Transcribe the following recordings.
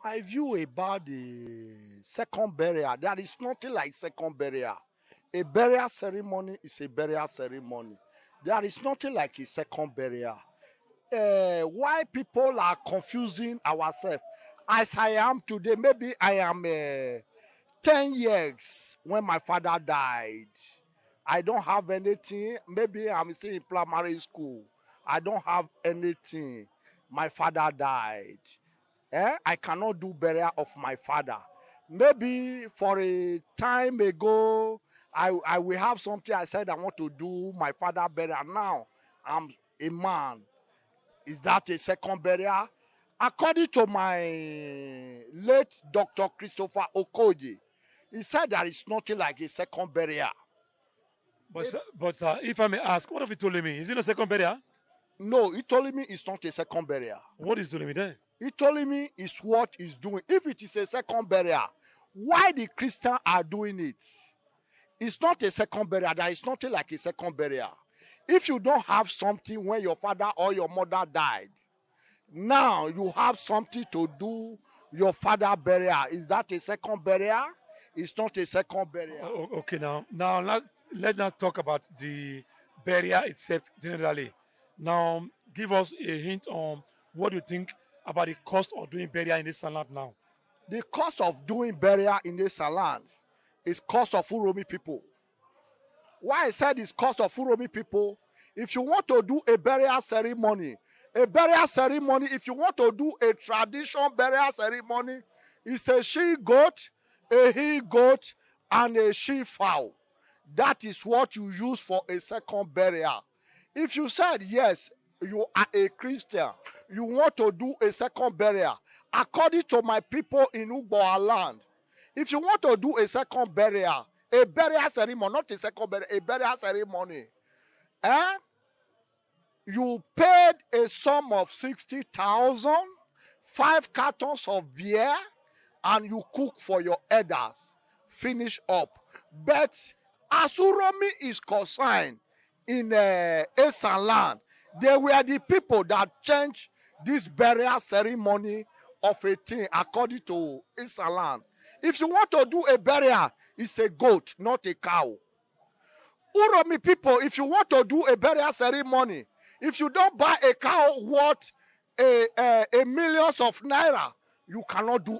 My view about the second burial, there is nothing like second burial. A burial ceremony is a burial ceremony. There is nothing like a second burial. Why people are confusing ourselves? As I am today, maybe I am 10 years when my father died. I don't have anything. Maybe I'm still in primary school. I don't have anything. My father died. I cannot do burial of my father. Maybe for a time ago, I will have something I said I want to do my father burial. Now I'm a man. Is that a second burial? According to my late Dr. Christopher Okoye, he said there is nothing like a second burial. But if I may ask, what have you told me? Is it a second burial? No, he told me it's not a second burial. What is telling me then? He told me it's what he's doing. If it is a second burial, why the Christians are doing it? It's not a second burial. There is nothing like a second burial. If you don't have something when your father or your mother died, now you have something to do your father burial. Is that a second burial? It's not a second burial. Okay, now let's not talk about the burial itself generally. Now, give us a hint on what you think about the cost of doing burial in this land now. The cost of doing burial in this land is cost of Uromi people. Why I said it's cost of Uromi people? If you want to do a burial ceremony, if you want to do a traditional burial ceremony, it's a she goat, a he goat, and a she fowl. That is what you use for a second burial. If you said yes, you are a Christian, you want to do a second burial, according to my people in Ugboa land, if you want to do a second burial, a burial ceremony, not a second burial, a burial ceremony, you paid a sum of 60,000, 5 cartons of beer, and you cook for your elders. Finish up. But as Uromi is concerned in Esan land, they were the people that changed this burial ceremony of a thing according to Esan land. If you want to do a burial, it's a goat, not a cow. Uromi people, if you want to do a burial ceremony, if you don't buy a cow worth a millions of naira, you cannot do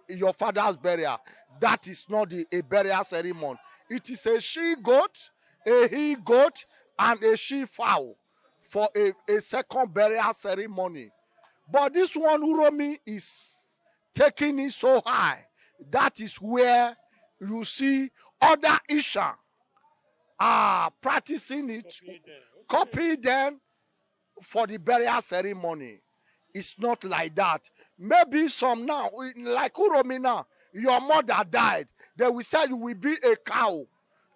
your father's burial. That is not a burial ceremony. It is a she goat, a he goat, and a she fowl for a second burial ceremony. But this one, Uromi, is taking it so high. That is where you see other Isha are practicing it, copy them for the burial ceremony. It's not like that. Maybe some now, like Uromi now, your mother died. They will say you will be a cow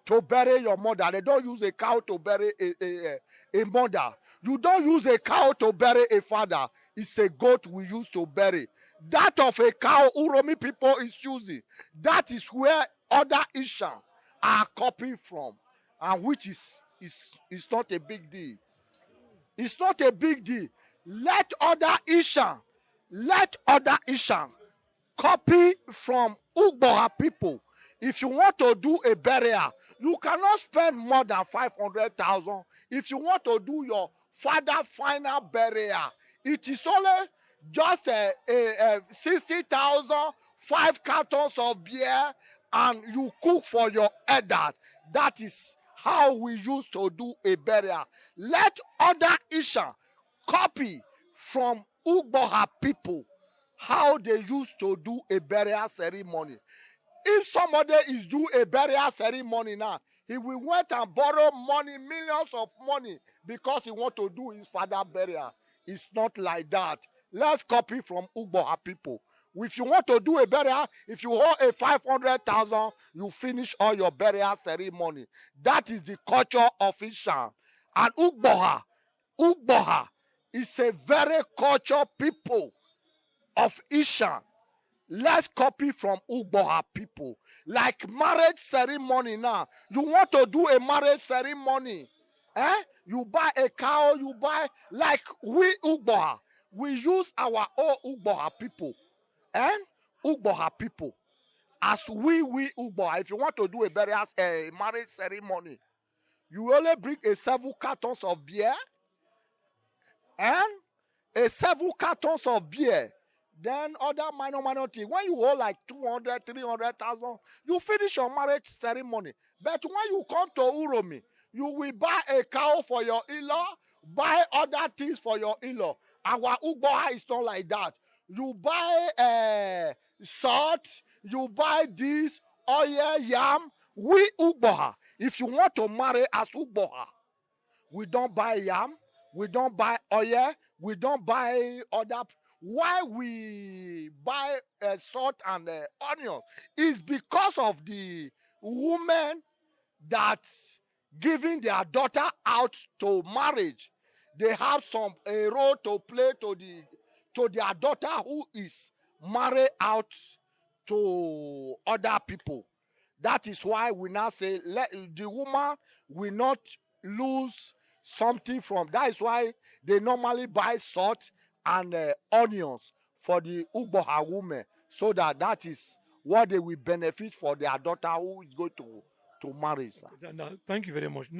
to bury your mother. They don't use a cow to bury a mother. You don't use a cow to bury a father. It's a goat we use to bury. That of a cow, Uromi people is using. That is where other Isha are copying from, and which is not a big deal. It's not a big deal. Let other Isha copy from Ugboha people. If you want to do a burial, you cannot spend more than 500,000. If you want to do your father final burial, it is only just 60,000, 5 cartons of beer, and you cook for your elders. That is how we used to do a burial. Let other Isha copy from Ugboha people how they used to do a burial ceremony. If somebody is doing a burial ceremony now, he will went and borrow money, millions of money, because he want to do his father burial. It's not like that. Let's copy from Ugboha people. If you want to do a burial, if you hold a 500,000, you finish all your burial ceremony. That is the culture of Ishan. And Ugboha is a very cultured people of Ishan. Let's copy from Ugboha people. Like marriage ceremony now. You want to do a marriage ceremony. You buy a cow, like we Ugboha. We use our own Ugboha people. And Ugboha people, as we Ugboha, if you want to do a burial, a marriage ceremony, you only bring a 7 cartons of beer and a 7 cartons of beer. Then other minor thing. When you hold like 200, 300,000, you finish your marriage ceremony. But when you come to Uromi, you will buy a cow for your in-law, buy other things for your in-law. Our Ugboha is not like that. You buy salt, you buy this, oil, yam. We Ugboha, if you want to marry as Ugboha, we don't buy yam, we don't buy oil, we don't buy other. Why we buy salt and onion is because of the women that giving their daughter out to marriage. They have a role to play to their daughter who is married out to other people. That is why we now say the woman will not lose something from. That is why they normally buy salt and onions for the Ugboha women, so that is what they will benefit for their daughter who is going to marry. Sir. Thank you very much.